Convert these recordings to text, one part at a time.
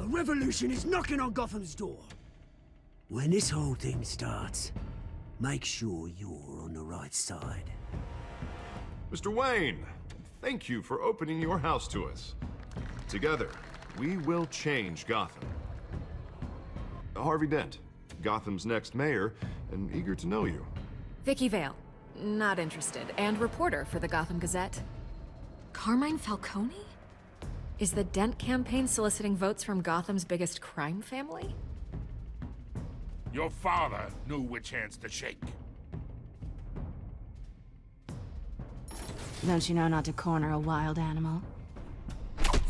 revolution is knocking on Gotham's door. When this whole thing starts, make sure you're on the right side. Mr. Wayne, thank you for opening your house to us. Together, we will change Gotham. Harvey Dent, Gotham's next mayor, and eager to know you. Vicky Vale, not interested, and reporter for the Gotham Gazette. Carmine Falcone? Is the Dent campaign soliciting votes from Gotham's biggest crime family? Your father knew which hands to shake. Don't you know not to corner a wild animal?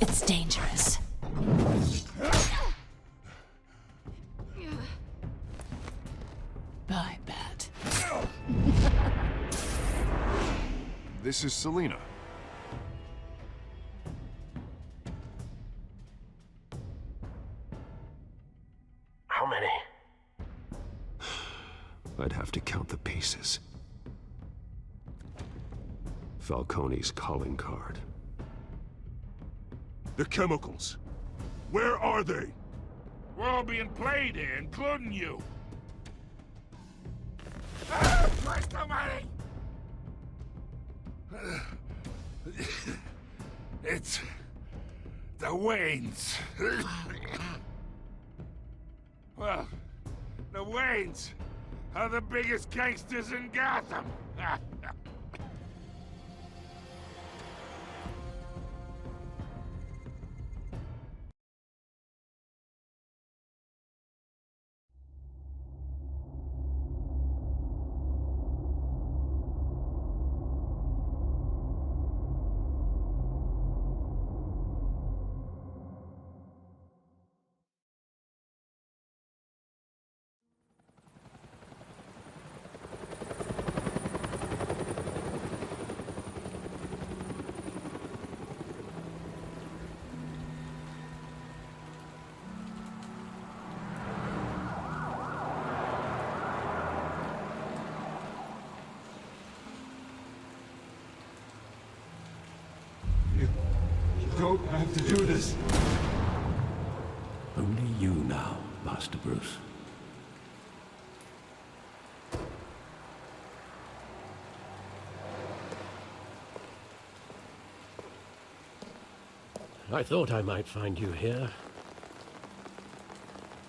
It's dangerous. Bye, Bat. This is Selina. How many? I'd have to count the pieces. Falcone's calling card. The chemicals. Where are they? We're all being played here, including you. Ah, Christ almighty! It's the Waynes. Well, the Waynes are the biggest gangsters in Gotham. You don't have to do this. Only you now, Master Bruce. I thought I might find you here.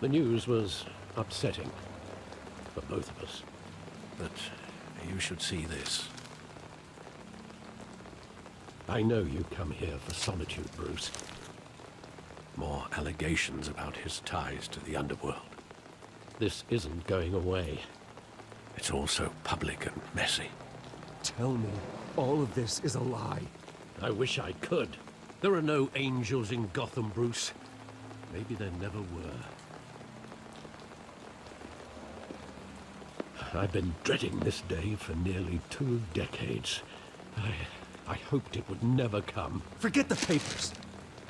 The news was upsetting for both of us. But you should see this. I know you come here for solitude, Bruce. More allegations about his ties to the underworld. This isn't going away. It's all so public and messy. Tell me, all of this is a lie. I wish I could. There are no angels in Gotham, Bruce. Maybe there never were. I've been dreading this day for nearly 2 decades. I hoped it would never come. Forget the papers.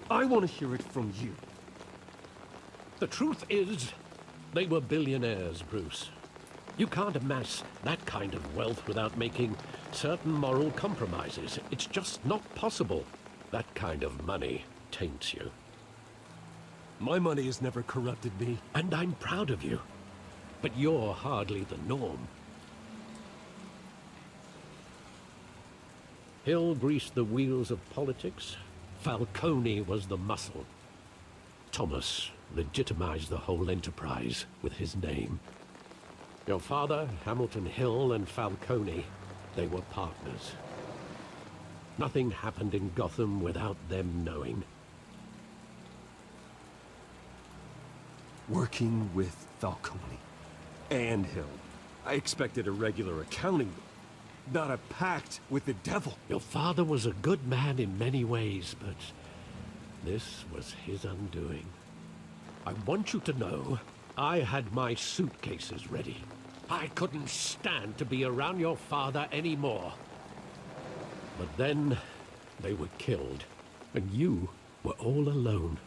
I want to hear it from you. The truth is, they were billionaires, Bruce. You can't amass that kind of wealth without making certain moral compromises. It's just not possible. That kind of money taints you. My money has never corrupted me. And I'm proud of you. But you're hardly the norm. Hill greased the wheels of politics. Falcone was the muscle. Thomas legitimized the whole enterprise with his name. Your father, Hamilton Hill, and Falcone, they were partners. Nothing happened in Gotham without them knowing. Working with Falcone and Hill. I expected a regular accounting, not a pact with the devil. Your father was a good man in many ways, but this was his undoing. I want you to know, I had my suitcases ready. I couldn't stand to be around your father anymore. But then, they were killed, and you were all alone.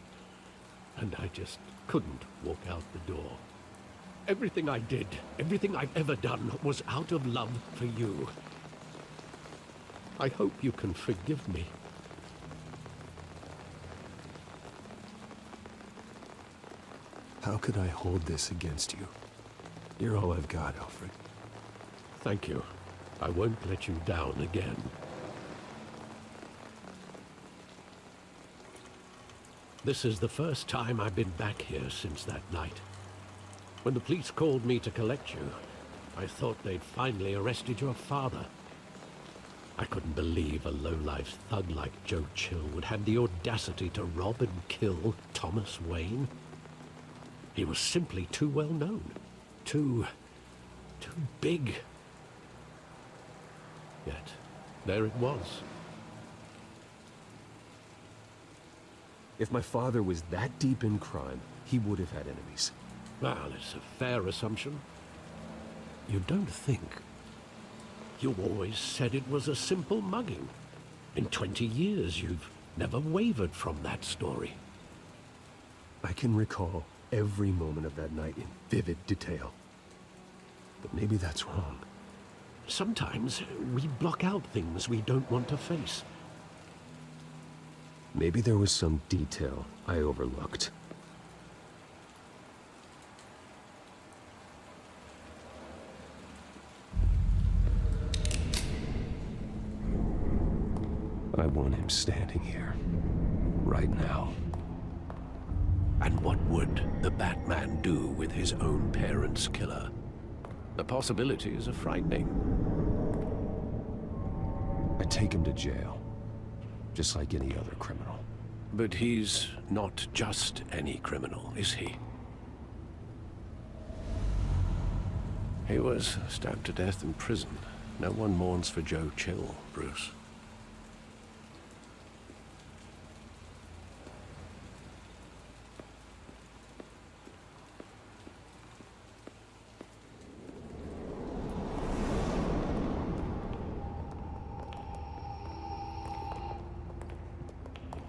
And I just couldn't walk out the door. Everything I did, everything I've ever done, was out of love for you. I hope you can forgive me. How could I hold this against you? You're all I've got, Alfred. Thank you. I won't let you down again. This is the first time I've been back here since that night. When the police called me to collect you, I thought they'd finally arrested your father. I couldn't believe a low-life thug like Joe Chill would have the audacity to rob and kill Thomas Wayne. He was simply too well known. Too big. Yet, there it was. If my father was that deep in crime, he would have had enemies. Well, it's a fair assumption. You don't think? You always said it was a simple mugging. In 20 years, you've never wavered from that story. I can recall every moment of that night in vivid detail. But maybe that's wrong. Sometimes we block out things we don't want to face. Maybe there was some detail I overlooked. I want him standing here, right now. And what would the Batman do with his own parents' killer? The possibilities are frightening. I take him to jail, just like any other criminal. But he's not just any criminal, is he? He was stabbed to death in prison. No one mourns for Joe Chill, Bruce.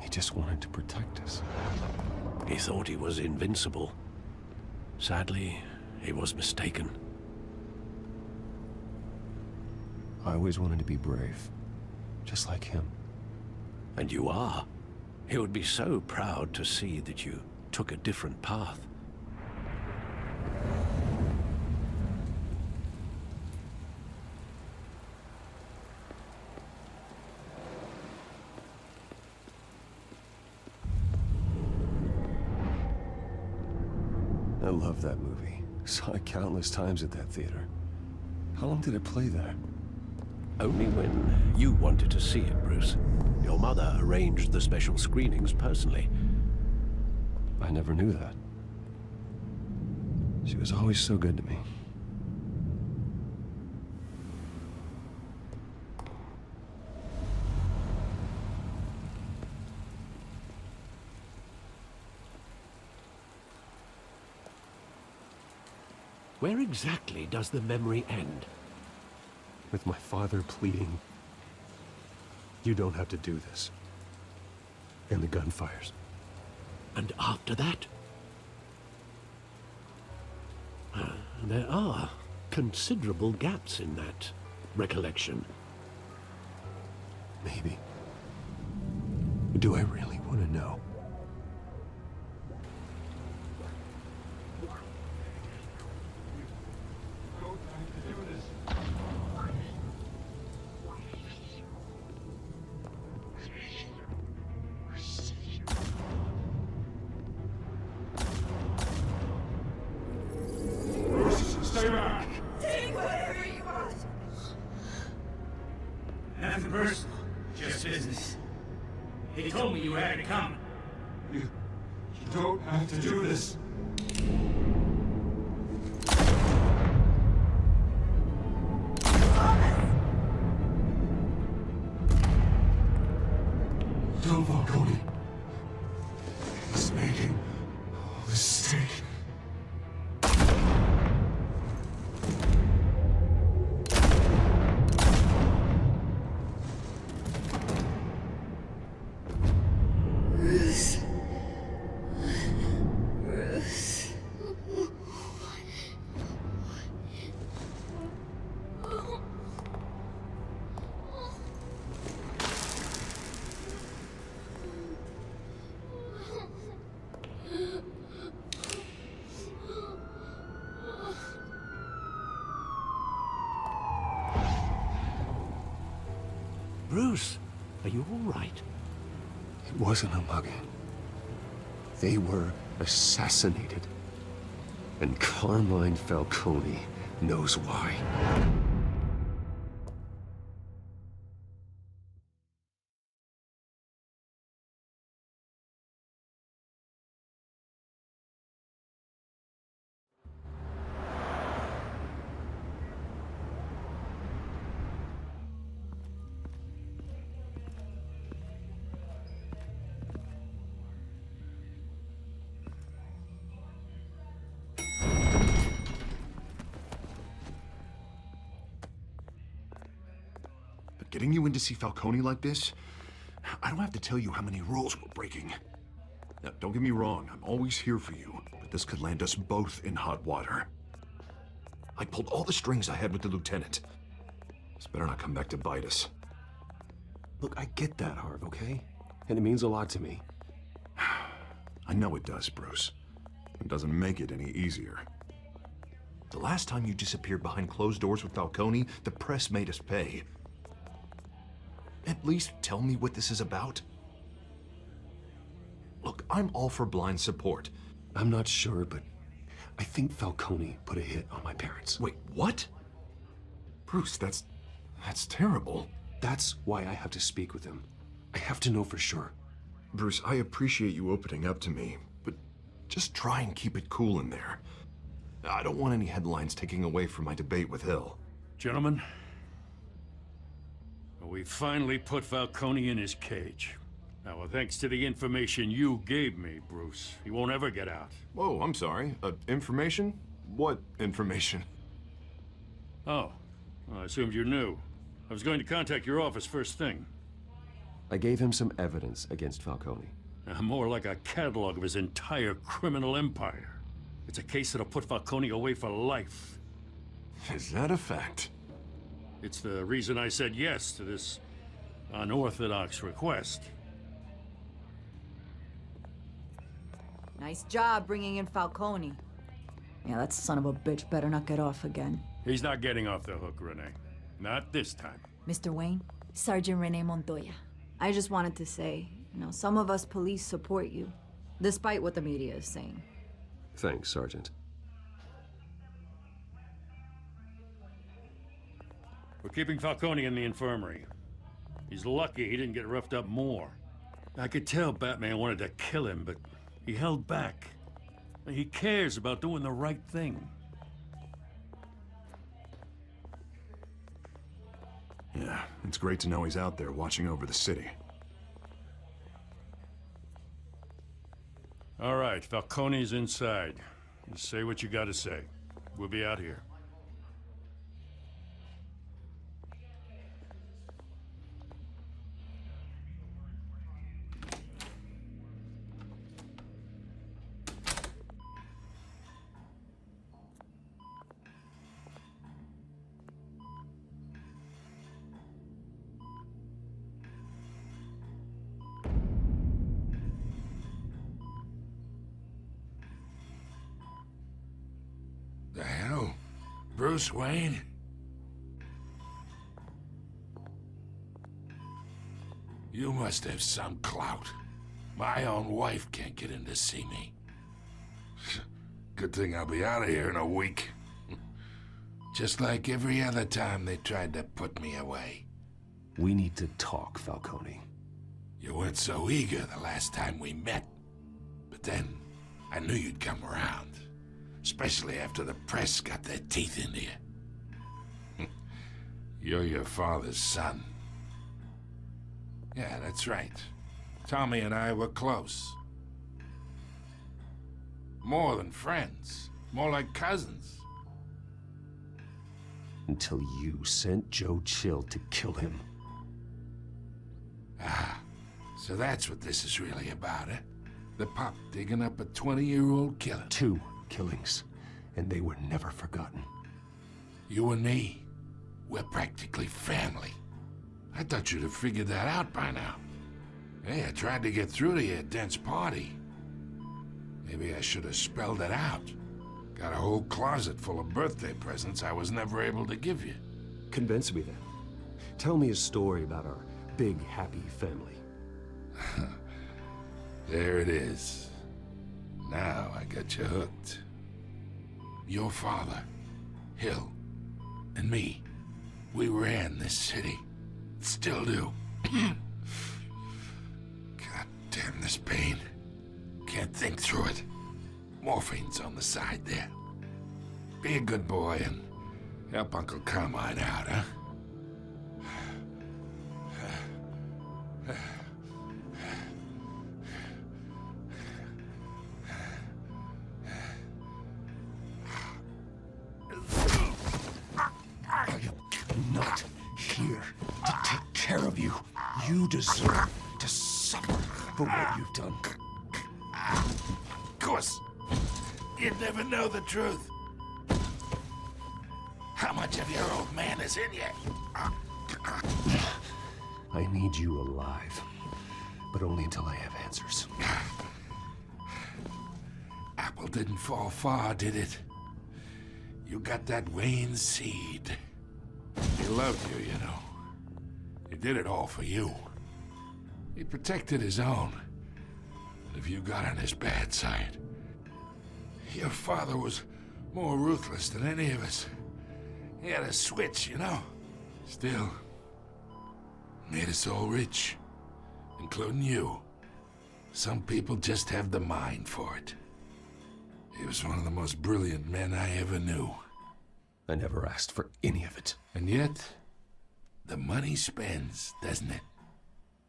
He just wanted to protect us. He thought he was invincible. Sadly, he was mistaken. I always wanted to be brave, just like him. And you are. He would be so proud to see that you took a different path. I love that movie. Saw it countless times at that theater. How long did it play there? Only when you wanted to see it, Bruce. Your mother arranged the special screenings personally. I never knew that. She was always so good to me. Where exactly does the memory end? With my father pleading, "You don't have to do this." And the gunfires. And after that? There are considerable gaps in that recollection. Maybe. Do I really want to know? Stay back! Take whatever you want! Nothing personal, just business. They told me you had it coming. You don't have to do this. Don't Falcone. He's making a mistake. Bruce, are you all right? It wasn't a mugging. They were assassinated. And Carmine Falcone knows why. Getting you in to see Falcone like this? I don't have to tell you how many rules we're breaking. Now, don't get me wrong, I'm always here for you, but this could land us both in hot water. I pulled all the strings I had with the lieutenant. This better not come back to bite us. Look, I get that, Harv, okay? And it means a lot to me. I know it does, Bruce. It doesn't make it any easier. The last time you disappeared behind closed doors with Falcone, the press made us pay. At least tell me what this is about. Look, I'm all for blind support. I'm not sure, but I think Falcone put a hit on my parents. Wait, what? Bruce, that's terrible. That's why I have to speak with him. I have to know for sure. Bruce, I appreciate you opening up to me, but just try and keep it cool in there. I don't want any headlines taking away from my debate with Hill. Gentlemen, we finally put Falcone in his cage. Now, thanks to the information you gave me, Bruce, he won't ever get out. Whoa, I'm sorry. Information? What information? Oh, well, I assumed you knew. I was going to contact your office first thing. I gave him some evidence against Falcone. More like a catalog of his entire criminal empire. It's a case that'll put Falcone away for life. Is that a fact? It's the reason I said yes to this unorthodox request. Nice job bringing in Falcone. Yeah, that son of a bitch better not get off again. He's not getting off the hook, Renee. Not this time. Mr. Wayne, Sergeant Renee Montoya. I just wanted to say, some of us police support you, despite what the media is saying. Thanks, Sergeant. We're keeping Falcone in the infirmary. He's lucky he didn't get roughed up more. I could tell Batman wanted to kill him, but he held back. He cares about doing the right thing. Yeah, it's great to know he's out there watching over the city. All right, Falcone's inside. Just say what you gotta say. We'll be out here. The hell? Bruce Wayne? You must have some clout. My own wife can't get in to see me. Good thing I'll be out of here in a week. Just like every other time they tried to put me away. We need to talk, Falcone. You weren't so eager the last time we met. But then, I knew you'd come around. Especially after the press got their teeth into you. You're your father's son. Yeah, that's right. Tommy and I were close. More than friends. More like cousins. Until you sent Joe Chill to kill him. Ah, so that's what this is really about, eh? The pop digging up a 20-year-old killer. 2 killings, and they were never forgotten. You and me, we're practically family. I thought you'd have figured that out by now. Hey, I tried to get through to your dense party. Maybe I should have spelled it out. Got a whole closet full of birthday presents I was never able to give you. Convince me then. Tell me a story about our big, happy family. There it is. Now I got you hooked. Your father, Hill, and me, we ran this city. Still do. God damn this pain. Can't think through it. Morphine's on the side there. Be a good boy and help Uncle Carmine out, huh? Not here to take care of you. You deserve to suffer for what you've done. Of course. You'd never know the truth. How much of your old man is in you? I need you alive, but only until I have answers. Apple didn't fall far, did it? You got that Wayne seed. He loved you, you know. He did it all for you. He protected his own. But if you got on his bad side, your father was more ruthless than any of us. He had a switch, you know. Still, made us all rich, including you. Some people just have the mind for it. He was one of the most brilliant men I ever knew. I never asked for any of it. And yet, the money spends, doesn't it?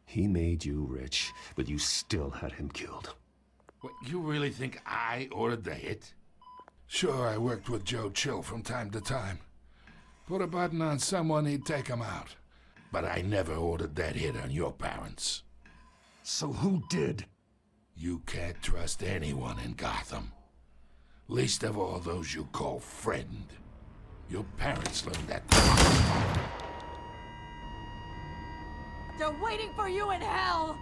He made you rich, but you still had him killed. What, you really think I ordered the hit? Sure, I worked with Joe Chill from time to time. Put a button on someone, he'd take him out. But I never ordered that hit on your parents. So who did? You can't trust anyone in Gotham. Least of all those you call friend. Your parents learned that. They're waiting for you in hell!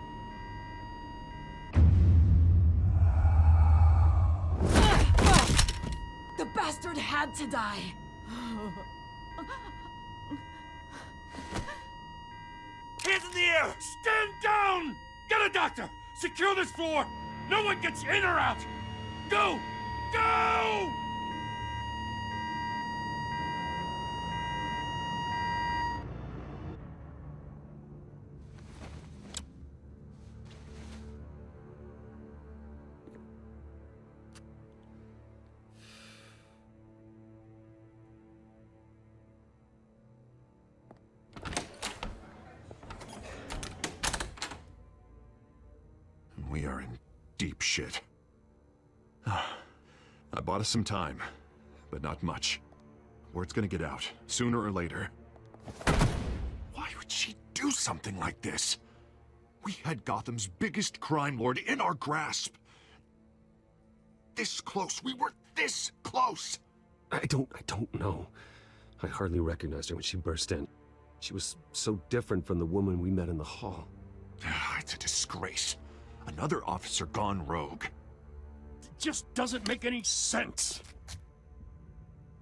The bastard had to die! Hands in the air! Stand down! Get a doctor! Secure this floor! No one gets in or out! Go! Go! We are in deep shit. I bought us some time, but not much. Word's gonna get out, sooner or later. Why would she do something like this? We had Gotham's biggest crime lord in our grasp. This close, we were this close! I don't know. I hardly recognized her when she burst in. She was so different from the woman we met in the hall. It's a disgrace. Another officer gone rogue. It just doesn't make any sense.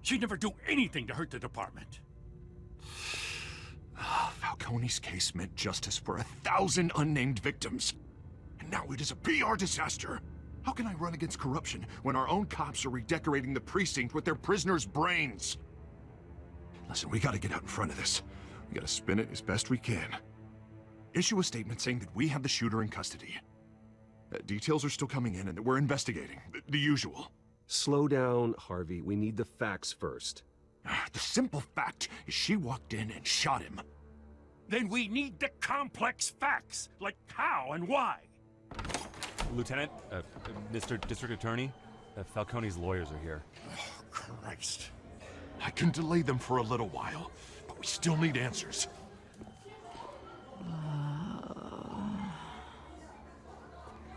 She'd never do anything to hurt the department. Falcone's case meant justice for 1,000 unnamed victims. And now it is a PR disaster. How can I run against corruption when our own cops are redecorating the precinct with their prisoners' brains? Listen, we gotta get out in front of this. We gotta spin it as best we can. Issue a statement saying that we have the shooter in custody. Details are still coming in and that we're investigating. The usual. Slow down, Harvey. We need the facts first. The simple fact is she walked in and shot him. Then we need the complex facts, like how and why. Lieutenant, Mr. District Attorney, Falcone's lawyers are here. Oh, Christ. I can delay them for a little while, but we still need answers.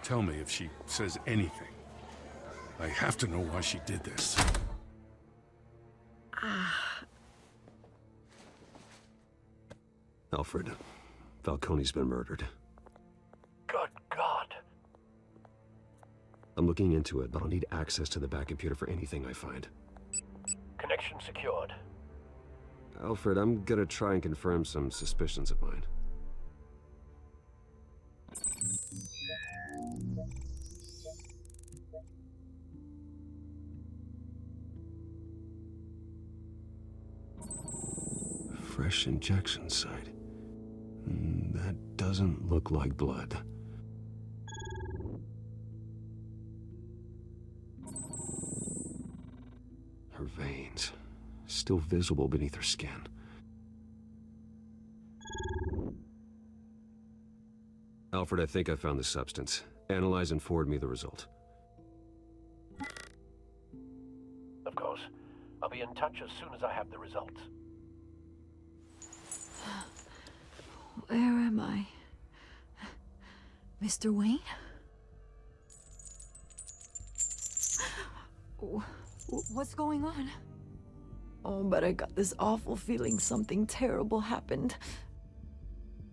Tell me if she says anything. I have to know why she did this. Alfred, Falcone's been murdered. Good God. I'm looking into it, but I'll need access to the back computer for anything I find. Connection secured. Alfred, I'm gonna try and confirm some suspicions of mine. fresh injection site. That doesn't look like blood. Her veins, still visible beneath her skin. Alfred, I think I found the substance. Analyze and forward me the result. Of course. I'll be in touch as soon as I have the results. Where am I? Mr. Wayne? What's going on? Oh, but I got this awful feeling something terrible happened.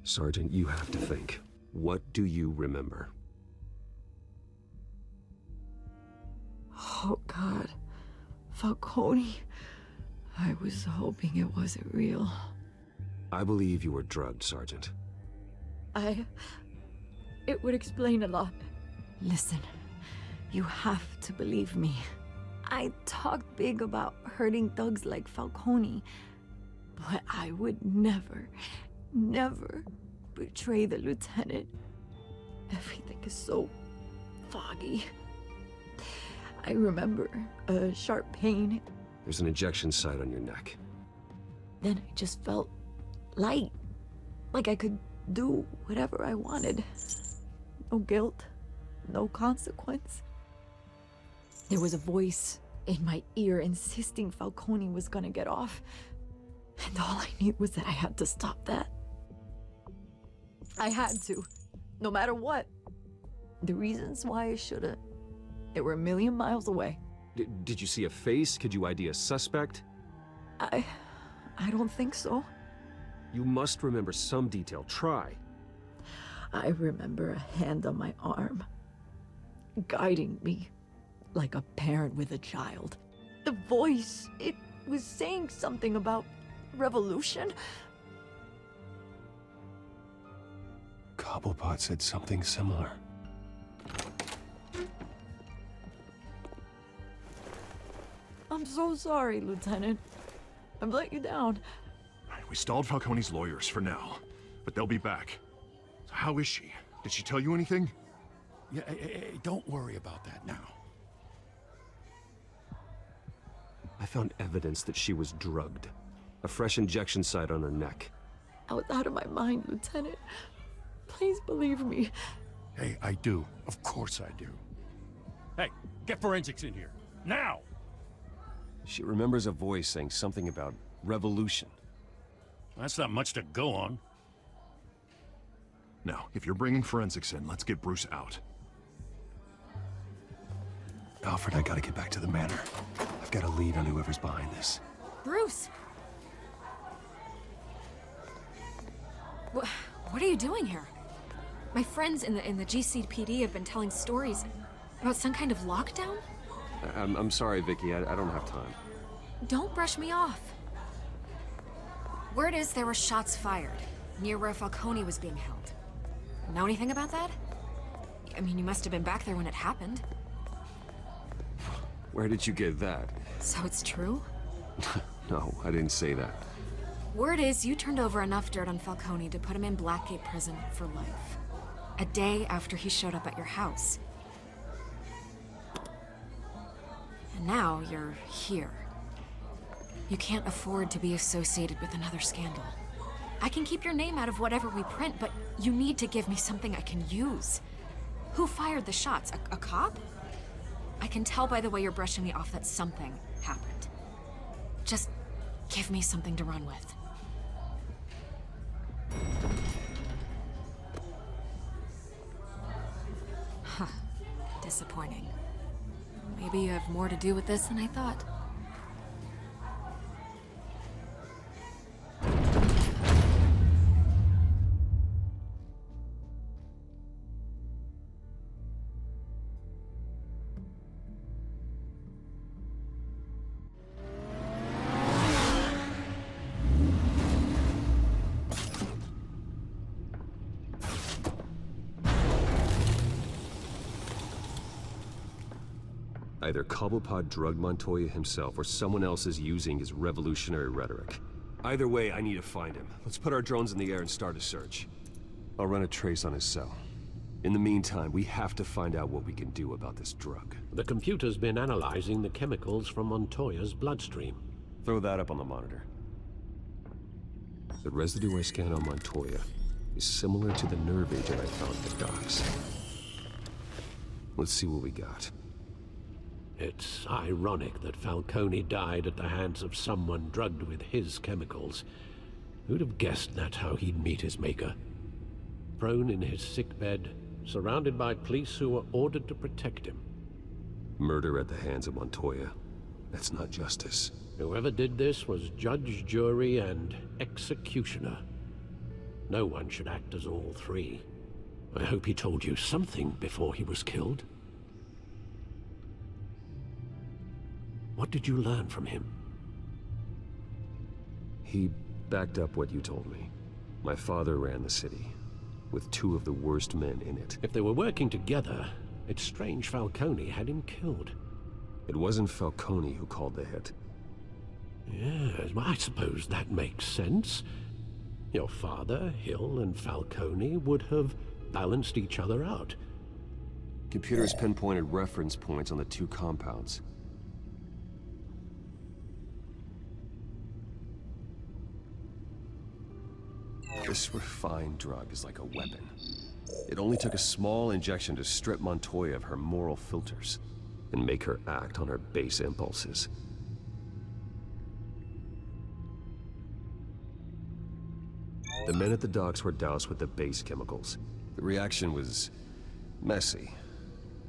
Sergeant, you have to think. What do you remember? Oh, God. Falcone. I was hoping it wasn't real. I believe you were drugged, Sergeant. It would explain a lot. Listen, you have to believe me. I talked big about hurting thugs like Falcone, but I would never betray the lieutenant. Everything is so foggy. I remember a sharp pain. There's an injection site on your neck. Then I just felt light, like I could do whatever I wanted. No guilt, no consequence. There was a voice in my ear insisting Falcone was gonna get off. And all I knew was that I had to stop that. I had to, no matter what. The reasons why I should've, they were a million miles away. Did you see a face? Could you ID a suspect? I don't think so. You must remember some detail. Try. I remember a hand on my arm, guiding me like a parent with a child. The voice, it was saying something about revolution. Cobblepot said something similar. I'm so sorry, Lieutenant. I've let you down. We stalled Falcone's lawyers for now, but they'll be back. So how is she? Did she tell you anything? Yeah, hey, don't worry about that now. I found evidence that she was drugged. A fresh injection site on her neck. I was out of my mind, Lieutenant. Please believe me. Hey, I do. Of course I do. Hey, get forensics in here. Now! She remembers a voice saying something about revolution. That's not much to go on. Now, if you're bringing forensics in, let's get Bruce out. Alfred, I gotta get back to the manor. I've got a lead on whoever's behind this. Bruce! What are you doing here? My friends in the GCPD have been telling stories about some kind of lockdown? I'm sorry, Vicky. I don't have time. Don't brush me off. Word is there were shots fired near where Falcone was being held. Know anything about that? I mean, you must have been back there when it happened. Where did you get that? So it's true? No, I didn't say that. Word is you turned over enough dirt on Falcone to put him in Blackgate Prison for life. A day after he showed up at your house. And now you're here. You can't afford to be associated with another scandal. I can keep your name out of whatever we print, but you need to give me something I can use. Who fired the shots? A cop? I can tell by the way you're brushing me off that something happened. Just give me something to run with. Huh. Disappointing. Maybe you have more to do with this than I thought. Either Cobblepot drugged Montoya himself or someone else is using his revolutionary rhetoric. Either way, I need to find him. Let's put our drones in the air and start a search. I'll run a trace on his cell. In the meantime, we have to find out what we can do about this drug. The computer's been analyzing the chemicals from Montoya's bloodstream. Throw that up on the monitor. The residue I scanned on Montoya is similar to the nerve agent I found at the docks. Let's see what we got. It's ironic that Falcone died at the hands of someone drugged with his chemicals. Who'd have guessed that's how he'd meet his maker? Prone in his sickbed, surrounded by police who were ordered to protect him. Murder at the hands of Montoya. That's not justice. Whoever did this was judge, jury, and executioner. No one should act as all three. I hope he told you something before he was killed. What did you learn from him? He backed up what you told me. My father ran the city, with two of the worst men in it. If they were working together, it's strange Falcone had him killed. It wasn't Falcone who called the hit. Yes, well, I suppose that makes sense. Your father, Hill, and Falcone would have balanced each other out. Computers pinpointed reference points on the two compounds. This refined drug is like a weapon. It only took a small injection to strip Montoya of her moral filters and make her act on her base impulses. The men at the docks were doused with the base chemicals. The reaction was messy.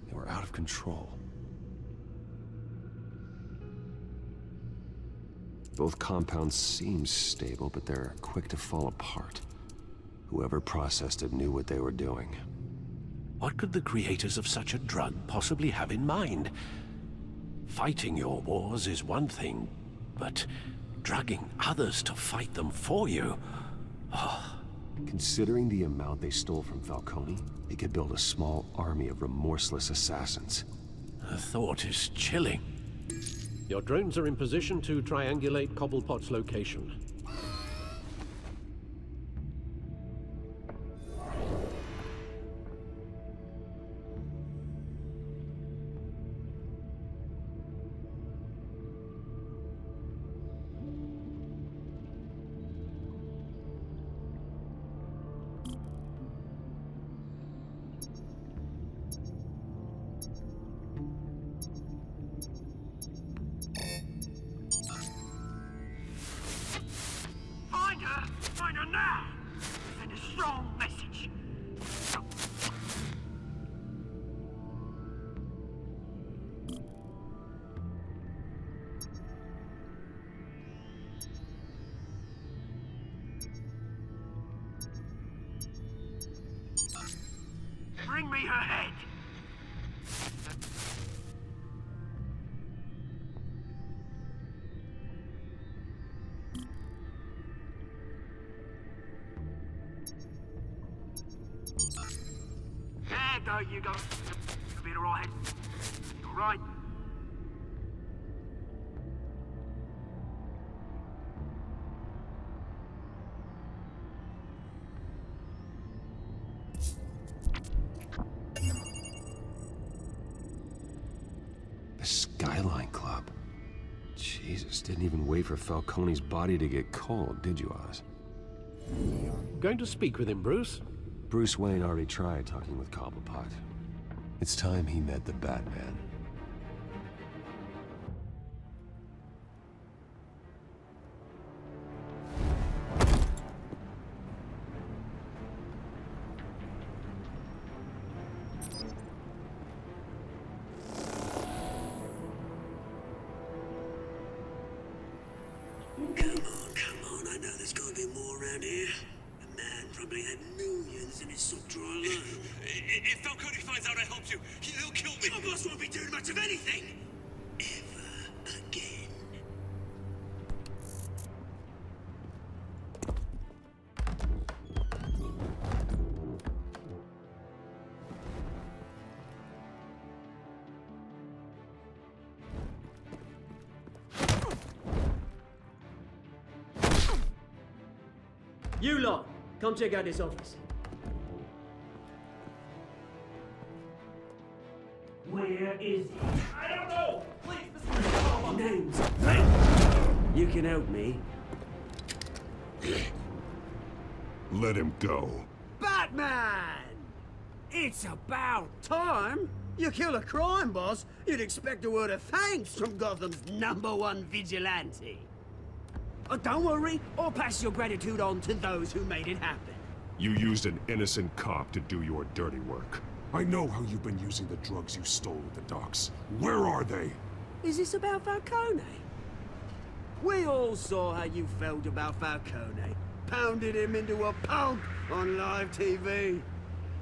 They were out of control. Both compounds seem stable, but they're quick to fall apart. Whoever processed it knew what they were doing. What could the creators of such a drug possibly have in mind? Fighting your wars is one thing, but drugging others to fight them for you? Oh. Considering the amount they stole from Falcone, they could build a small army of remorseless assassins. The thought is chilling. Your drones are in position to triangulate Cobblepot's location. Find her now! Send a strong message. Bring me her head. There you go. You'll be alright. You alright? The Skyline Club. Jesus, didn't even wait for Falcone's body to get cold, did you, Oz? Going to speak with him, Bruce? Bruce Wayne already tried talking with Cobblepot. It's time he met the Batman. Come on, I know there's gonna be more around here. The man probably had millions in his sock drawer alone. If Falcone finds out I helped you, he'll kill me. Your boss won't be doing much of anything. Ever again. You lot, come check out this office. Where is he? I don't know! Please, Names. You can help me. Let him go. Batman! It's about time. You kill a crime boss, you'd expect a word of thanks from Gotham's #1 vigilante. Oh, don't worry, I'll pass your gratitude on to those who made it happen. You used an innocent cop to do your dirty work. I know how you've been using the drugs you stole at the docks. Where are they? Is this about Falcone? We all saw how you felt about Falcone. Pounded him into a pulp on live TV.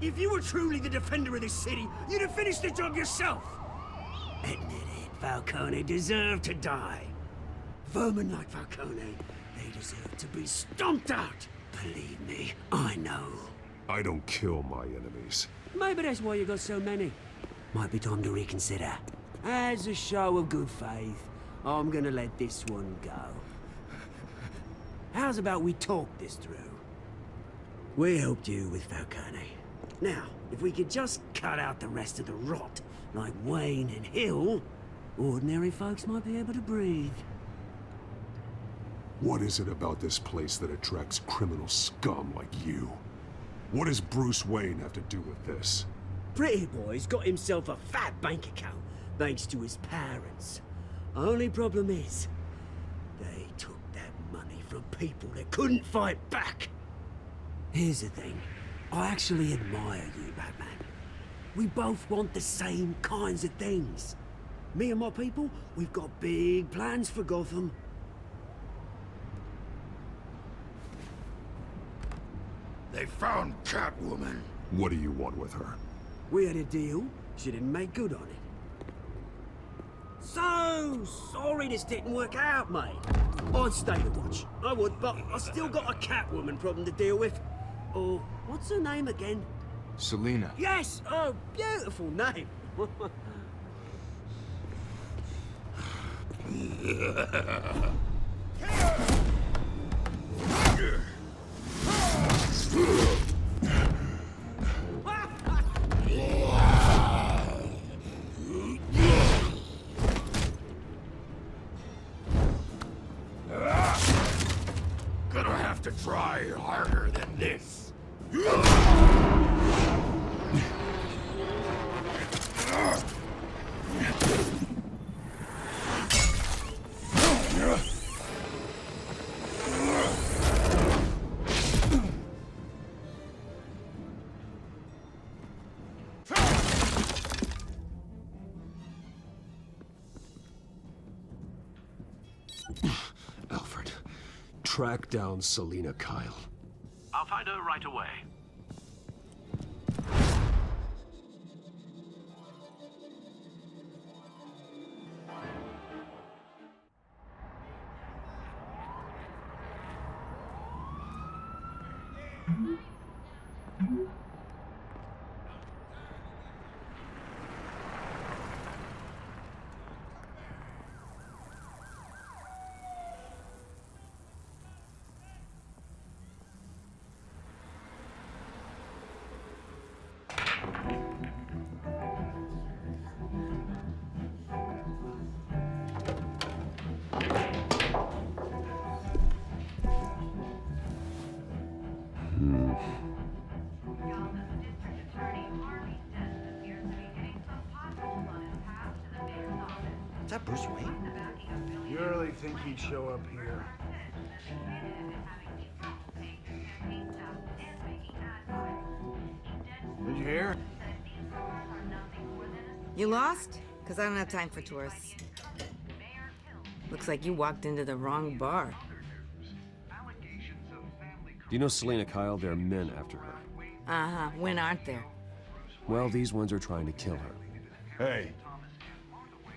If you were truly the defender of this city, you'd have finished the job yourself. Admit it, Falcone deserved to die. Vermin like Falcone, they deserve to be stomped out. Believe me, I know. I don't kill my enemies. Maybe that's why you got so many. Might be time to reconsider. As a show of good faith, I'm gonna let this one go. How's about we talk this through? We helped you with Falcone. Now, if we could just cut out the rest of the rot, like Wayne and Hill, ordinary folks might be able to breathe. What is it about this place that attracts criminal scum like you? What does Bruce Wayne have to do with this? Pretty Boy's got himself a fat bank account, thanks to his parents. Only problem is, they took that money from people that couldn't fight back. Here's the thing. I actually admire you, Batman. We both want the same kinds of things. Me and my people, we've got big plans for Gotham. They found Catwoman. What do you want with her? We had a deal. She didn't make good on it. So sorry this didn't work out, mate. I'd stay to watch. I would, but I still got a Catwoman problem to deal with. Oh, what's her name again? Selina. Yes! Oh, beautiful name. Gonna have to try harder than this. Alfred, track down Selina Kyle. I'll find her right away. Is that Bruce Wayne? You really think he'd show up here? Did you hear? You lost? Because I don't have time for tourists. Looks like you walked into the wrong bar. Do you know Selina Kyle? There are men after her. Uh-huh. When aren't there? Well, these ones are trying to kill her. Hey,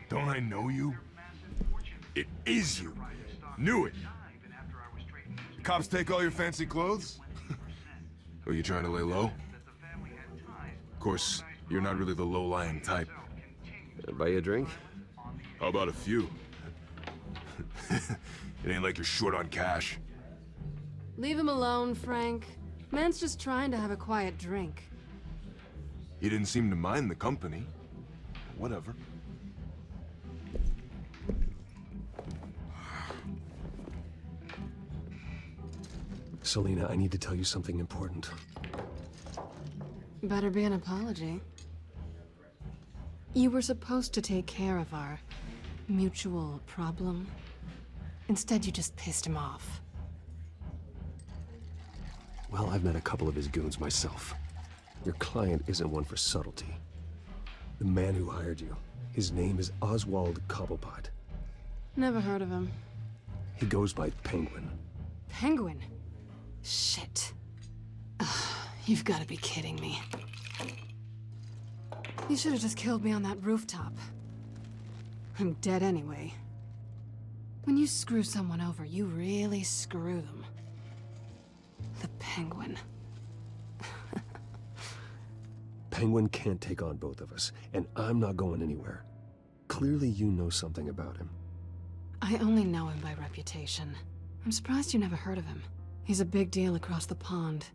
don't I know you? It is you. Knew it. Cops take all your fancy clothes? Are you trying to lay low? Of course, you're not really the low-lying type. Buy you a drink? How about a few? It ain't like you're short on cash. Leave him alone, Frank. Man's just trying to have a quiet drink. He didn't seem to mind the company. Whatever. Selina, I need to tell you something important. Better be an apology. You were supposed to take care of our mutual problem. Instead, you just pissed him off. Well, I've met a couple of his goons myself. Your client isn't one for subtlety. The man who hired you, his name is Oswald Cobblepot. Never heard of him. He goes by Penguin. Penguin? Shit. Ugh, you've got to be kidding me. You should have just killed me on that rooftop. I'm dead anyway. When you screw someone over, you really screw them. The Penguin. Penguin can't take on both of us, and I'm not going anywhere. Clearly you know something about him. I only know him by reputation. I'm surprised you never heard of him. He's a big deal across the pond.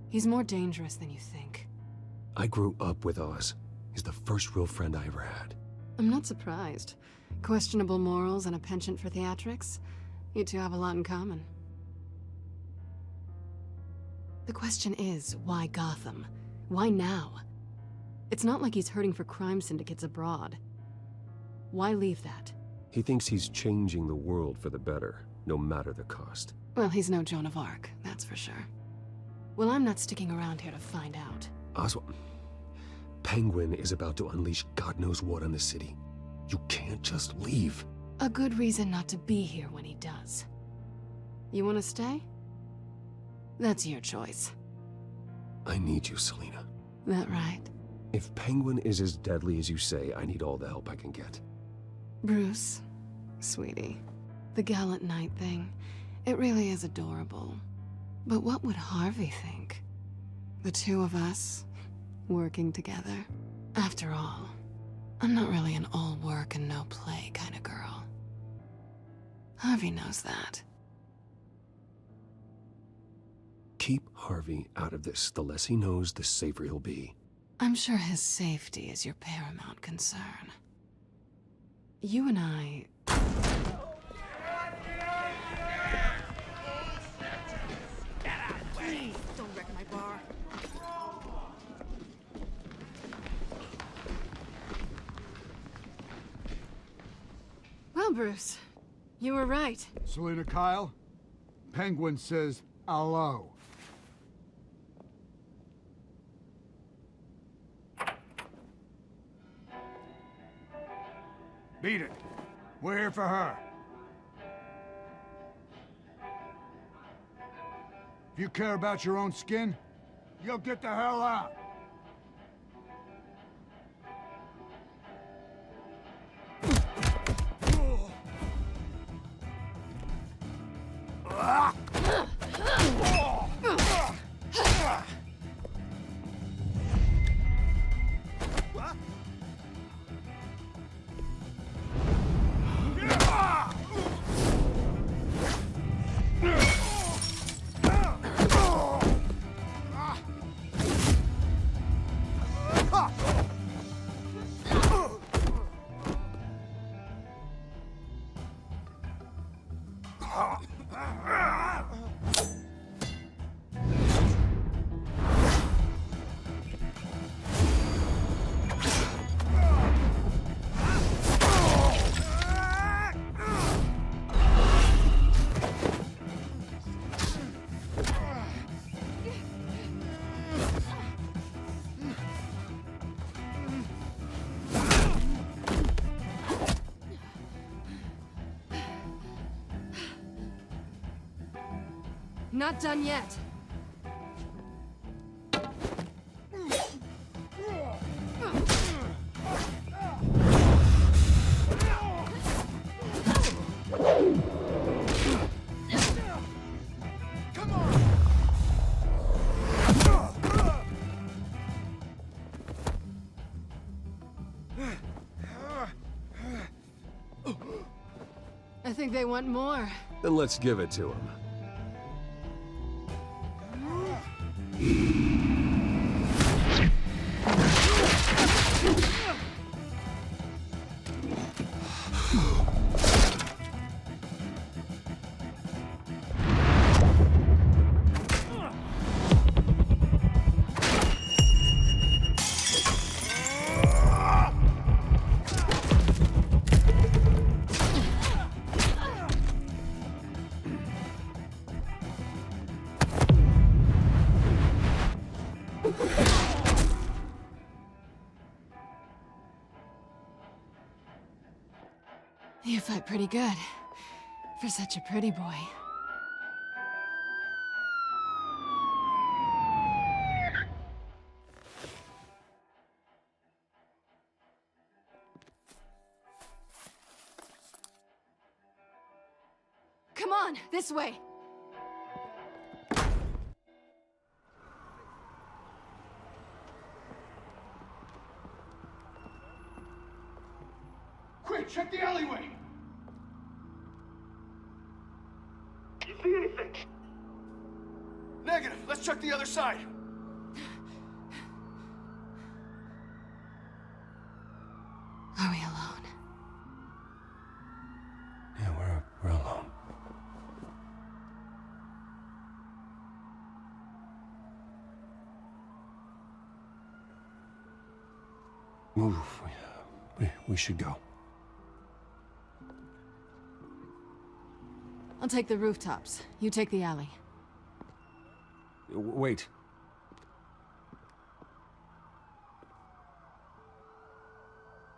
He's more dangerous than you think. I grew up with Oz. He's the first real friend I ever had. I'm not surprised. Questionable morals and a penchant for theatrics. You two have a lot in common. The question is, why Gotham? Why now? It's not like he's hurting for crime syndicates abroad. Why leave that? He thinks he's changing the world for the better, no matter the cost. Well, he's no Joan of Arc, that's for sure. Well, I'm not sticking around here to find out. Oswald, Penguin is about to unleash God knows what on the city. You can't just leave. A good reason not to be here when he does. You want to stay? That's your choice. I need you, Selina. That right? If Penguin is as deadly as you say, I need all the help I can get. Bruce, sweetie, the gallant knight thing, it really is adorable. But what would Harvey think? The two of us, working together? After all, I'm not really an all work and no play kind of girl. Harvey knows that. Keep Harvey out of this. The less he knows, the safer he'll be. I'm sure his safety is your paramount concern. You and I... Please, don't wreck my bar. Well, Bruce, you were right. Selina Kyle, Penguin says hello. Beat it. We're here for her. If you care about your own skin, you'll get the hell out. Not done yet. I think they want more. Then let's give it to him. You fight pretty good. For such a pretty boy. Come on, this way. Quick, check the alleyway! You see anything? Negative. Let's check the other side. Are we alone? Yeah, we're alone. Move. We should go. I'll take the rooftops. You take the alley. Wait.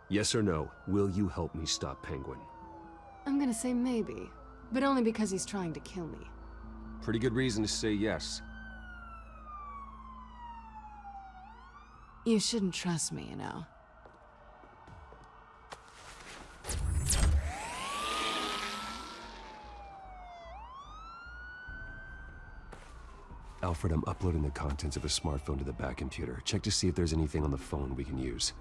Yes or no, will you help me stop Penguin? I'm gonna say maybe, but only because he's trying to kill me. Pretty good reason to say yes. You shouldn't trust me, you know. Alfred, I'm uploading the contents of a smartphone to the back computer. Check to see if there's anything on the phone we can use.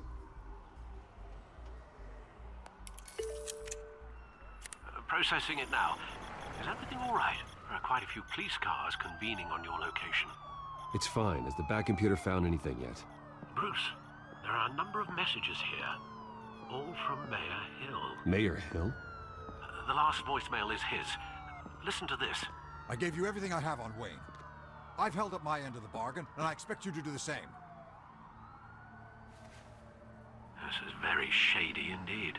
Processing it now. Is everything all right? There are quite a few police cars convening on your location. It's fine. Has the back computer found anything yet? Bruce, there are a number of messages here. All from Mayor Hill. Mayor Hill? The last voicemail is his. Listen to this. I gave you everything I have on Wayne. I've held up my end of the bargain, and I expect you to do the same. This is very shady indeed.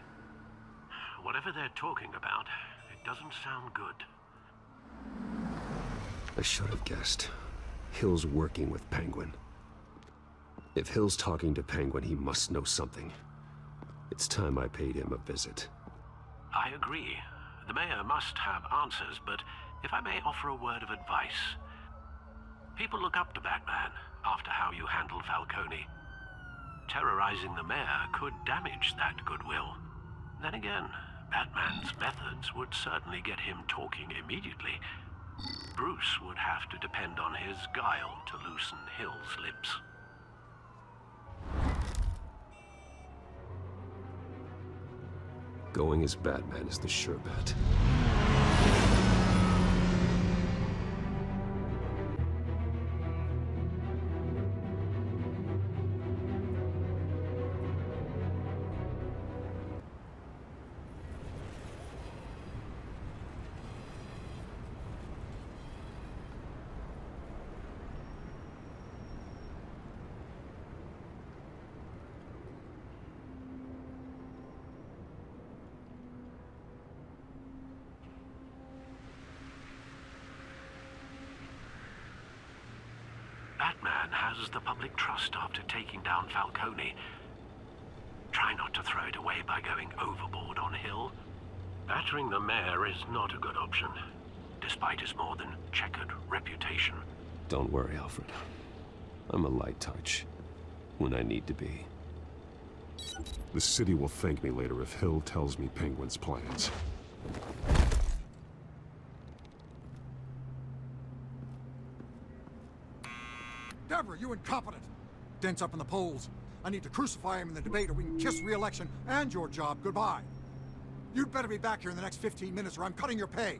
Whatever they're talking about, it doesn't sound good. I should have guessed. Hill's working with Penguin. If Hill's talking to Penguin, he must know something. It's time I paid him a visit. I agree. The mayor must have answers, but if I may offer a word of advice. People look up to Batman after how you handled Falcone. Terrorizing the mayor could damage that goodwill. Then again, Batman's methods would certainly get him talking immediately. Bruce would have to depend on his guile to loosen Hill's lips. Going as Batman is the sure bet. Batman has the public trust after taking down Falcone. Try not to throw it away by going overboard on Hill. Battering the mayor is not a good option, despite his more than checkered reputation. Don't worry, Alfred. I'm a light touch. When I need to be. The city will thank me later if Hill tells me Penguin's plans. Deborah, you incompetent! Dent's up in the polls. I need to crucify him in the debate or we can kiss re-election and your job goodbye. You'd better be back here in the next 15 minutes or I'm cutting your pay.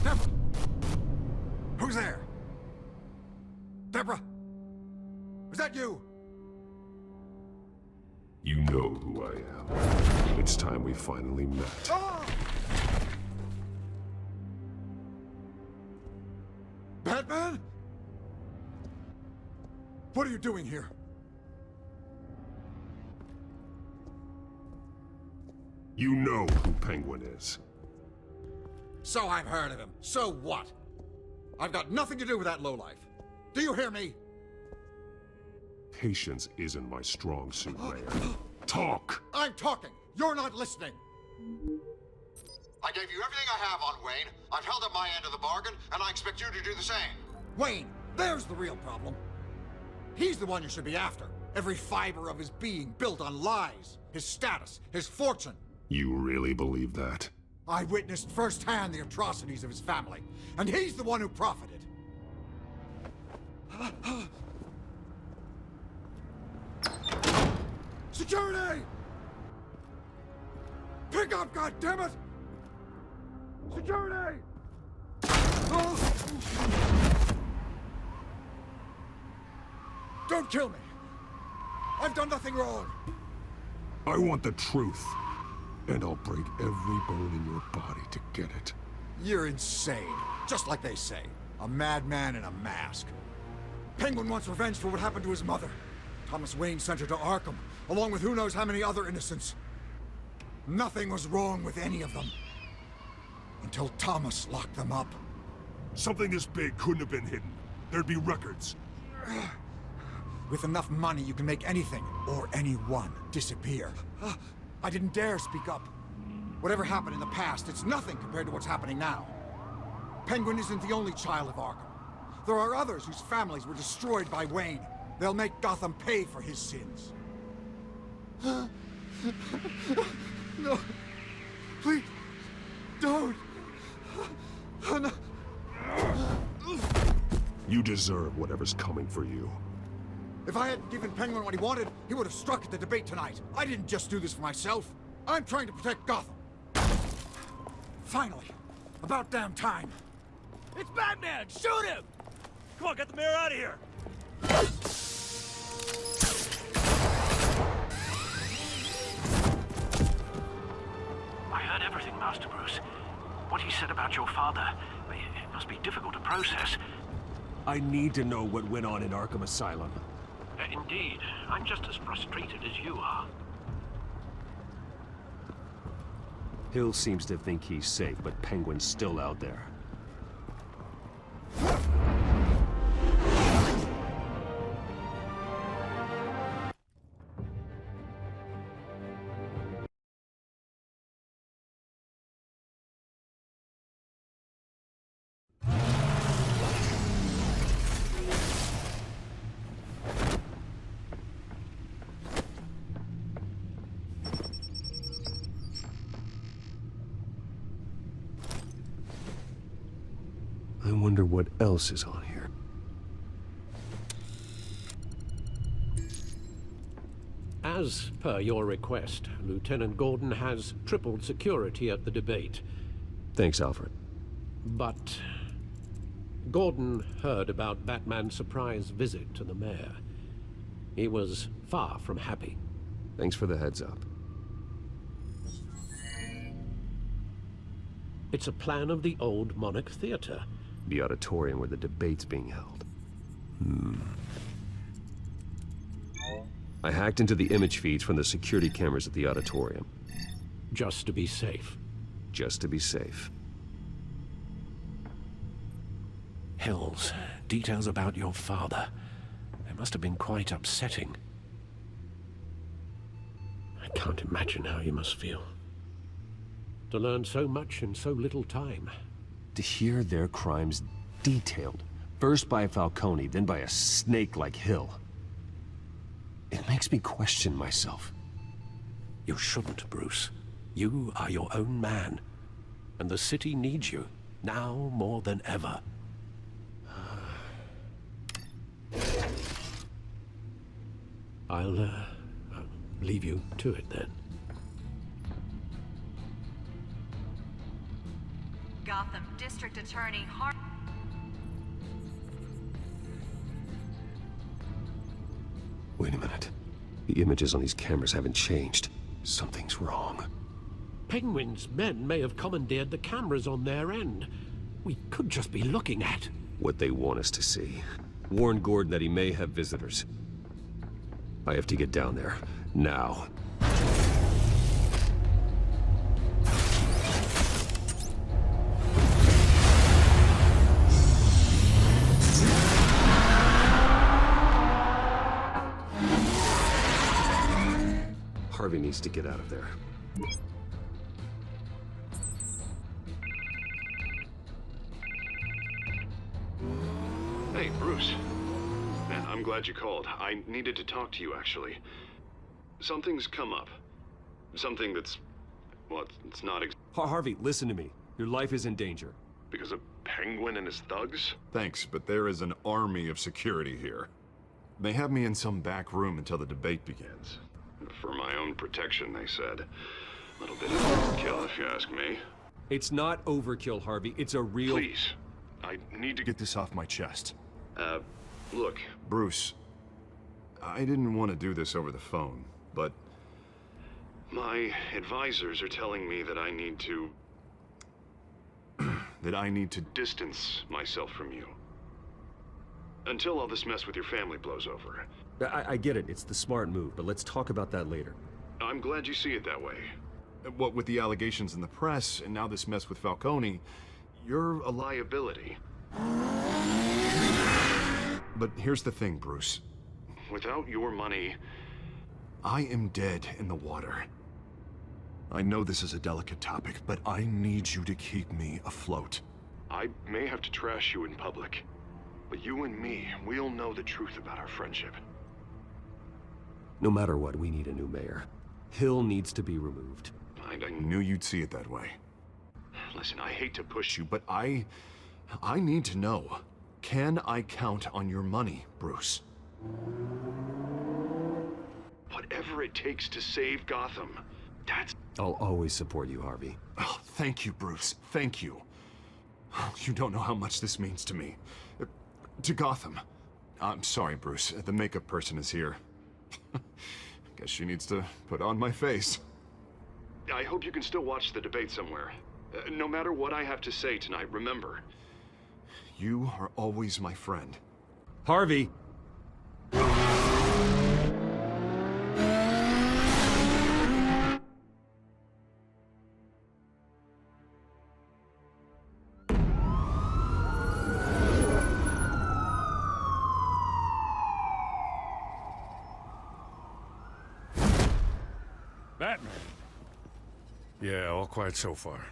Deborah! Who's there? Deborah? Is that you? You know who I am. It's time we finally met. Ah! Batman? What are you doing here? You know who Penguin is. So I've heard of him. So what? I've got nothing to do with that lowlife. Do you hear me? Patience isn't my strong suit, Mayor. Talk! I'm talking. You're not listening. I gave you everything I have on Wayne. I've held up my end of the bargain, and I expect you to do the same. Wayne, there's the real problem. He's the one you should be after. Every fiber of his being built on lies. His status, his fortune. You really believe that? I witnessed firsthand the atrocities of his family, and he's the one who profited. Security! Pick up, goddammit! Security! Don't kill me! I've done nothing wrong! I want the truth. And I'll break every bone in your body to get it. You're insane. Just like they say. A madman in a mask. Penguin wants revenge for what happened to his mother. Thomas Wayne sent her to Arkham, along with who knows how many other innocents. Nothing was wrong with any of them. Until Thomas locked them up. Something this big couldn't have been hidden. There'd be records. With enough money, you can make anything, or anyone, disappear. I didn't dare speak up. Whatever happened in the past, it's nothing compared to what's happening now. Penguin isn't the only child of Arkham. There are others whose families were destroyed by Wayne. They'll make Gotham pay for his sins. No. Please. Don't. No. You deserve whatever's coming for you. If I hadn't given Penguin what he wanted, he would have struck at the debate tonight. I didn't just do this for myself. I'm trying to protect Gotham. Finally. About damn time. It's Batman! Shoot him! Come on, get the mayor out of here! I heard everything, Master Bruce. What he said about your father, it must be difficult to process. I need to know what went on in Arkham Asylum. Indeed. I'm just as frustrated as you are. Hill seems to think he's safe, but Penguin's still out there. I wonder what else is on here. As per your request, Lieutenant Gordon has tripled security at the debate. Thanks, Alfred. But Gordon heard about Batman's surprise visit to the mayor. He was far from happy. Thanks for the heads up. It's a plan of the old Monarch Theater. The auditorium where the debate's being held. I hacked into the image feeds from the security cameras at the auditorium. Just to be safe. Just to be safe. Hills, details about your father. They must have been quite upsetting. I can't imagine how you must feel. To learn so much in so little time. To hear their crimes detailed, first by Falcone, then by a snake like Hill. It makes me question myself. You shouldn't, Bruce. You are your own man. And the city needs you, now more than ever. I'll leave you to it then. Gotham District Attorney Wait a minute. The images on these cameras haven't changed. Something's wrong. Penguin's men may have commandeered the cameras on their end. We could just be looking at what they want us to see. Warn Gordon that he may have visitors. I have to get down there. Now. Harvey needs to get out of there. Hey, Bruce. Man, I'm glad you called. I needed to talk to you, actually. Something's come up. Something that's... well, it's not Harvey, listen to me. Your life is in danger. because of Penguin and his thugs? Thanks, but there is an army of security here. They have me in some back room until the debate begins. For my own protection, they said. A little bit of overkill, if you ask me. It's not overkill, Harvey. It's a real... Please. I need to get this off my chest. Look, Bruce. I didn't want to do this over the phone, but... my advisors are telling me that I need to... that I need to distance myself from you. Until all this mess with your family blows over. I get it. It's the smart move, but let's talk about that later. I'm glad you see it that way. What with the allegations in the press, and now this mess with Falcone, you're a liability. But here's the thing, Bruce. Without your money, I am dead in the water. I know this is a delicate topic, but I need you to keep me afloat. I may have to trash you in public, but you and me, we'll know the truth about our friendship. No matter what, we need a new mayor. Hill needs to be removed. I knew you'd see it that way. Listen, I hate to push you, but I need to know. Can I count on your money, Bruce? Whatever it takes to save Gotham, that's... I'll always support you, Harvey. Oh, thank you, Bruce. Thank you. You don't know how much this means to me. To Gotham. I'm sorry, Bruce. The makeup person is here. Guess she needs to put on my face. I hope you can still watch the debate somewhere. No matter what I have to say tonight, remember, you are always my friend. Harvey! Batman. Yeah, all quiet so far.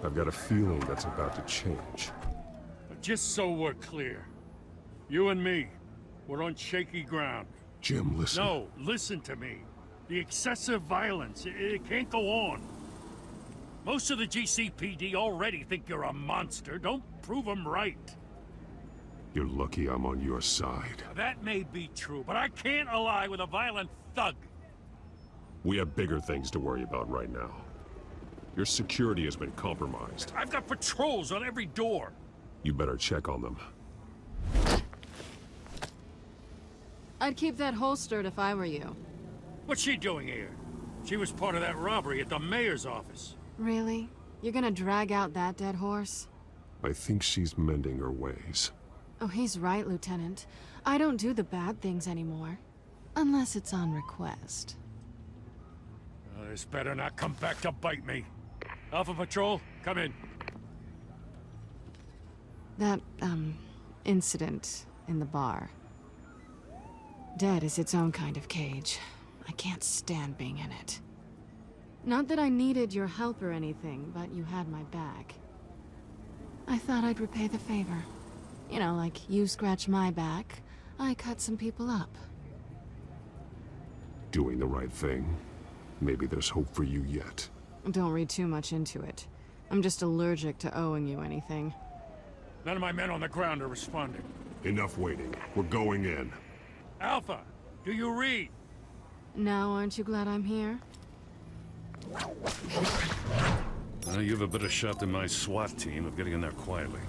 I've got a feeling that's about to change. But just so we're clear, you and me, we're on shaky ground. Jim, listen. No, listen to me. The excessive violence, it can't go on. Most of the GCPD already think you're a monster. Don't prove them right. You're lucky I'm on your side. That may be true, but I can't ally with a violent thug. We have bigger things to worry about right now. Your security has been compromised. I've got patrols on every door. You better check on them. I'd keep that holstered if I were you. What's she doing here? She was part of that robbery at the mayor's office. Really? You're gonna drag out that dead horse? I think she's mending her ways. Oh, he's right, Lieutenant. I don't do the bad things anymore. Unless it's on request. This better not come back to bite me. Alpha Patrol, come in. That, incident in the bar. Dead is its own kind of cage. I can't stand being in it. Not that I needed your help or anything, but you had my back. I thought I'd repay the favor. You know, like you scratch my back, I cut some people up. Doing the right thing. Maybe there's hope for you yet. Don't read too much into it. I'm just allergic to owing you anything. None of my men on the ground are responding. Enough waiting. We're going in. Alpha, do you read? Now, aren't you glad I'm here? You have a better shot than my SWAT team of getting in there quietly.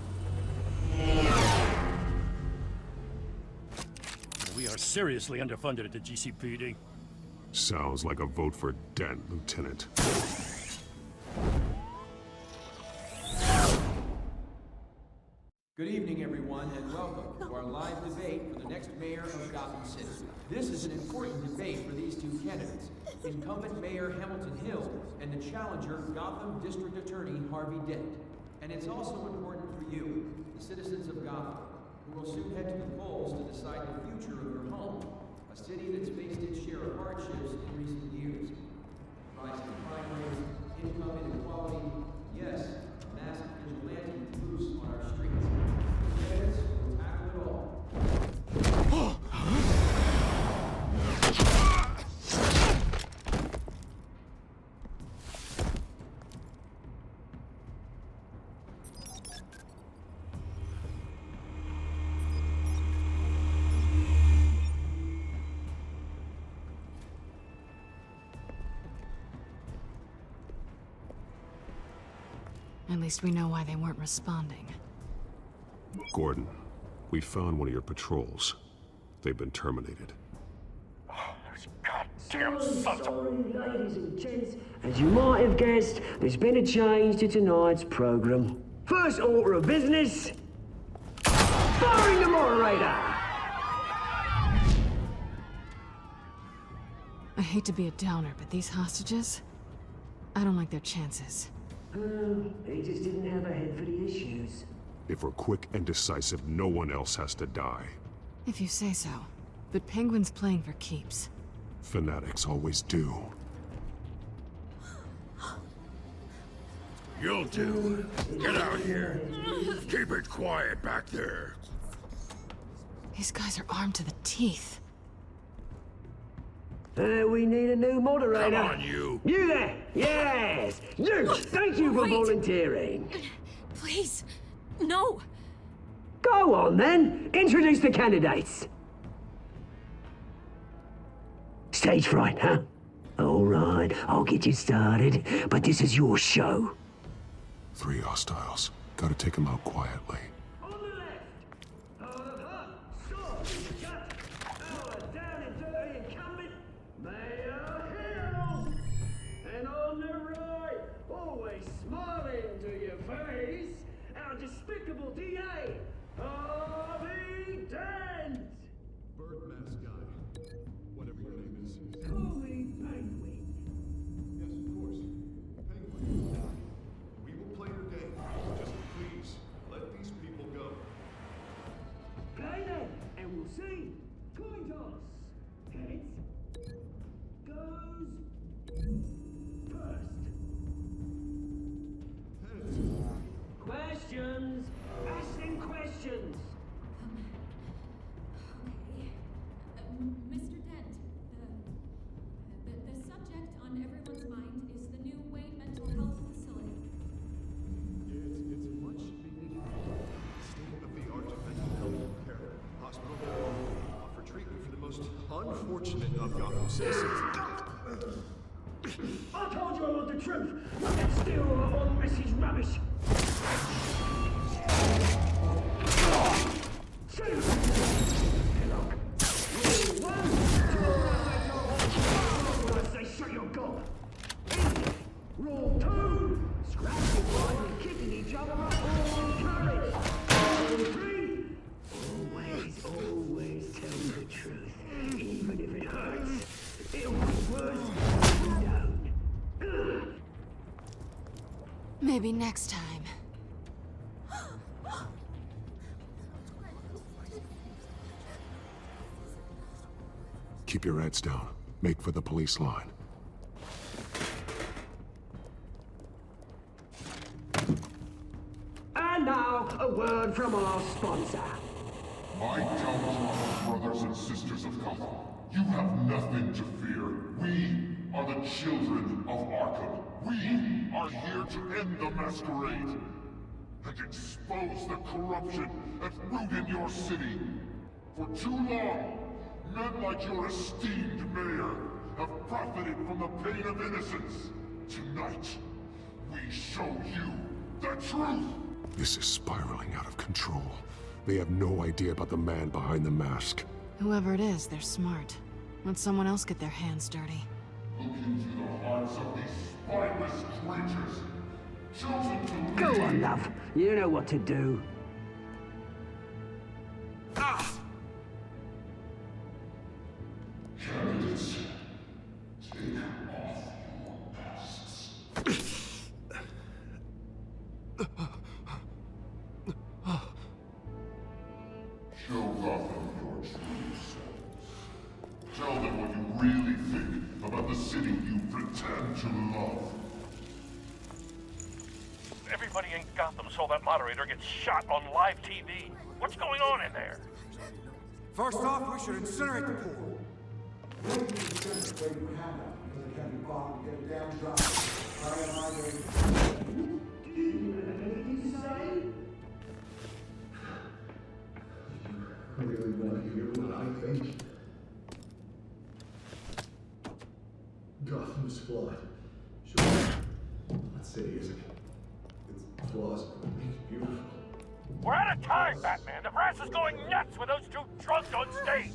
We are seriously underfunded at the GCPD. Sounds like a vote for Dent, Lieutenant. Good evening, everyone, and welcome to our live debate for the next mayor of Gotham City. This is an important debate for these two candidates, incumbent Mayor Hamilton Hill and the challenger Gotham District Attorney Harvey Dent. And it's also important for you, the citizens of Gotham, who will soon head to the polls to decide the future of your home, a city that's faced its share of hardships in recent years. Rising crime rates, income inequality, yes, a massive vigilante loose on our streets. Candidates will At least we know why they weren't responding. Gordon, we found one of your patrols. They've been terminated. Damn sorry, ladies and gents. As you might have guessed, there's been a change to tonight's program. First order of business, firing the moderator! I hate to be a downer, but these hostages, I don't like their chances. He just didn't have a head for the issues. If we're quick and decisive, no one else has to die. If you say so. But Penguin's playing for keeps. Fanatics always do. You'll do. Get out here. Keep it quiet back there. These guys are armed to the teeth. We need a new moderator. Come on, you. You there! Yes! You! Thank you for volunteering. Please, no. Go on then. Introduce the candidates. Stage fright, huh? All right, I'll get you started, but this is your show. 3 hostiles. Gotta take them out quietly. And on the right, always smiling to your face, our despicable DA, Harvey Dent! Birdmask guy. Whatever your name is. Call me Penguin. Yes, of course. Penguin. We will play your game. Just please, let these people go. Play then, and we'll see. Coin toss. Heads. Goes. First. Questions. Asking questions. Mr. Dent, the subject on everyone's mind is the new Wayne Mental Health Facility. It's a much needed state-of-the-art mental health care hospital for treatment for the most unfortunate of Gotham citizens. I told you I want the truth. I can steal all Mrs. Rubbish. I say shut your gob. Rule 2. Scratching, biting, and kicking each other up all courage. Rule 3. Always tell the truth, even if it hurts. It'll be worse if you don't. Maybe next time. Keep your heads down. Make for the police line. And now, a word from our sponsor. My Telltale brothers and sisters of Gotham, you have nothing to fear. We are the children of Arkham. We are here to end the masquerade and expose the corruption that's rooted in your city. For too long, men like your esteemed mayor have profited from the pain of innocence. Tonight, we show you the truth. This is spiraling out of control. They have no idea about the man behind the mask. Whoever it is, they're smart. Let someone else get their hands dirty. Look into the hearts of these spineless creatures. Chosen to Go on, love. You know what to do. Candidates, take off your masks. Show Gotham your true selves. Tell them what you really think about the city you pretend to love. Everybody in Gotham saw that moderator get shot on live TV. What's going on in there? First off, we should incinerate the pool. Really want to hear what I think? Gotham is flawed. Sure. What city is it? It's flaws make it beautiful. We're out of time, Batman. The brass is going nuts with those two drunks on stage.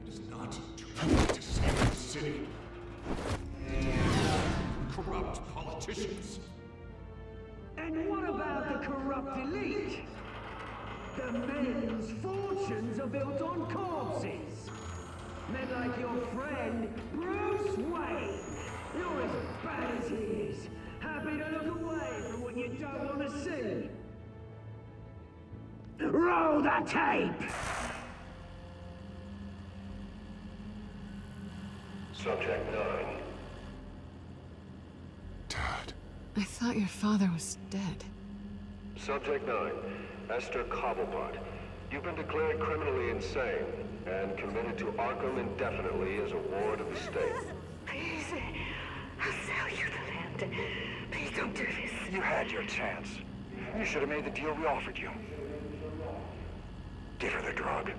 It is not too late to save the city. Corrupt politicians. And what about the corrupt elite? The men whose fortunes are built on corpses. Men like your friend, Bruce Wayne. You're as bad as he is. Happy to look away from what you don't want to see. Roll the tape! Subject 9. I thought your father was dead. Subject 9, Esther Cobblepot. You've been declared criminally insane and committed to Arkham indefinitely as a ward of the state. Please, I'll sell you the land. Please don't do this. You had your chance. You should have made the deal we offered you. Give her the drug.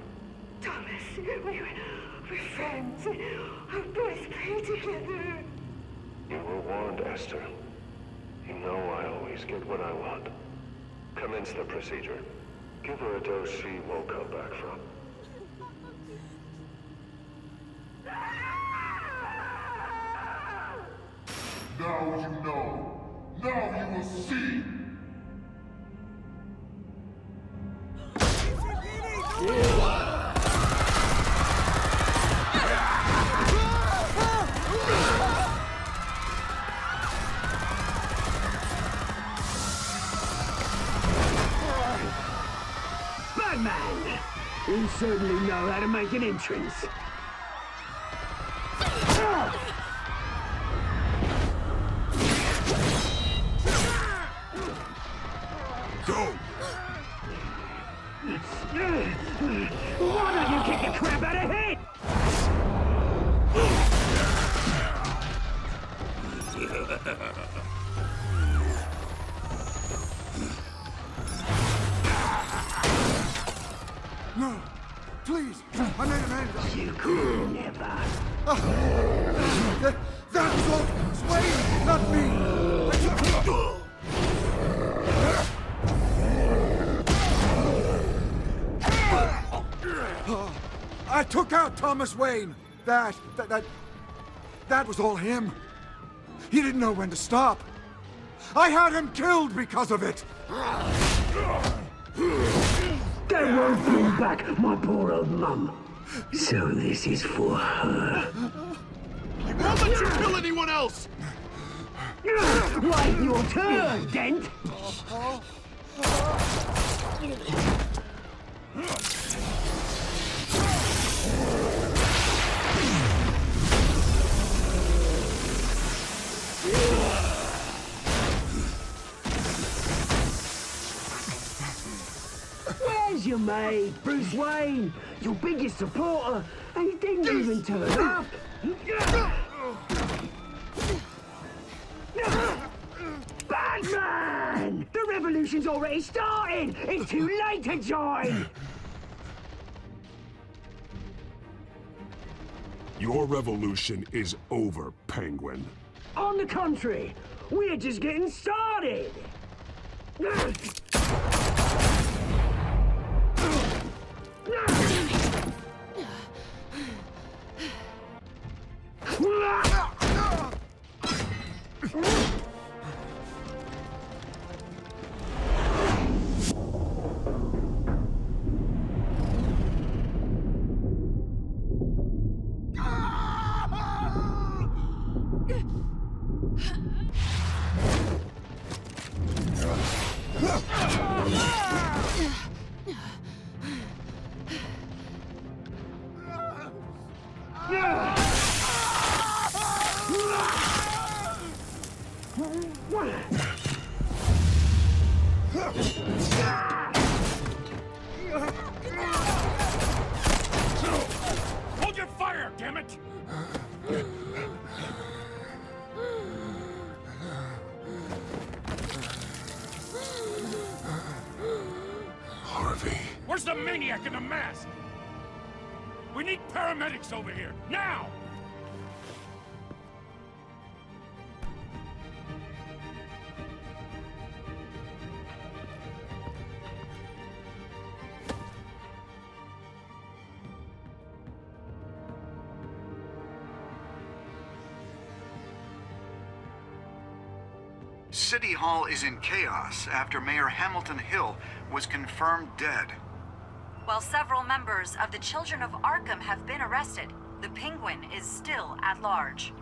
Thomas, we're friends. Our boys play together. You were warned, Esther. You know I always get what I want. Commence the procedure. Give her a dose she won't come back from. Now you know. Now you will see. Batman! You certainly know how to make an entrance. Go! Why don't you kick the crap out of him? No! Please! I made an end! You could never. That was all Wayne, not me! I took out Thomas Wayne! That was all him. He didn't know when to stop. I had him killed because of it! That won't bring back my poor old mum. So this is for her. I won't let you kill anyone else! Wait your turn, Dent! Where's your mate, Bruce Wayne? Your biggest supporter, and he didn't even turn up. Batman! The revolution's already started! It's too late to join! Your revolution is over, Penguin. On the contrary, we're just getting started! Hold your fire, damn it! Harvey. Where's the maniac in the mask? We need paramedics over here, now! City Hall is in chaos after Mayor Hamilton Hill was confirmed dead. While several members of the Children of Arkham have been arrested, the Penguin is still at large.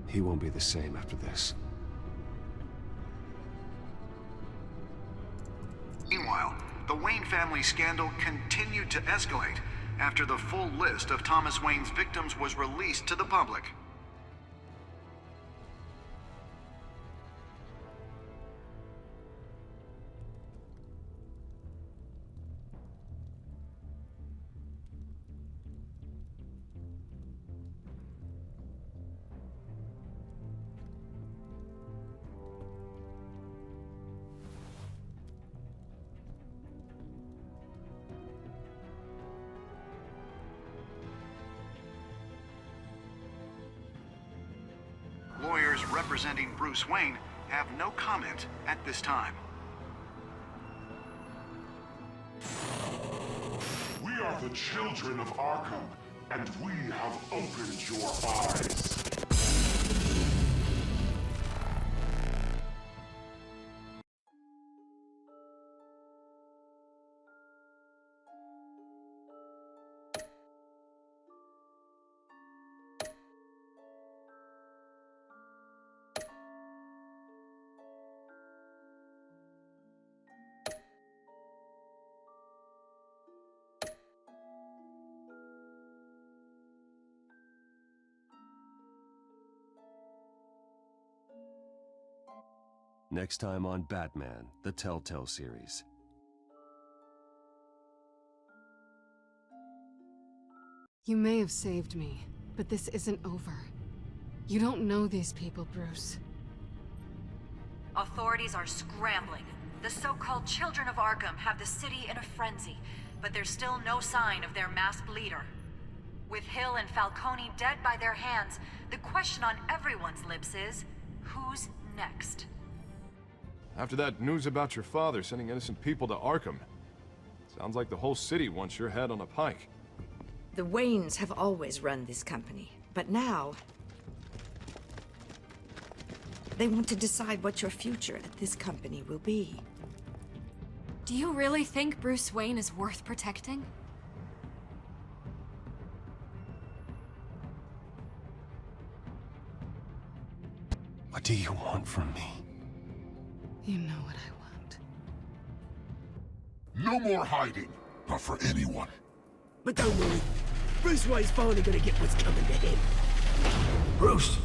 He won't be the same after this. Meanwhile, the Wayne family scandal continued to escalate after the full list of Thomas Wayne's victims was released to the public. Lawyers representing Bruce Wayne have no comment at this time. We are the children of Arkham, and we have opened your eyes. Next time on Batman, the Telltale series. You may have saved me, but this isn't over. You don't know these people, Bruce. Authorities are scrambling. The so-called Children of Arkham have the city in a frenzy, but there's still no sign of their masked leader. With Hill and Falcone dead by their hands, the question on everyone's lips is, who's next? After that news about your father sending innocent people to Arkham, sounds like the whole city wants your head on a pike. The Waynes have always run this company, but now they want to decide what your future at this company will be. Do you really think Bruce Wayne is worth protecting? What do you want from me? You know what I No want. more hiding, not for anyone. But don't worry, Bruce Wayne's finally gonna get what's coming to him. Bruce,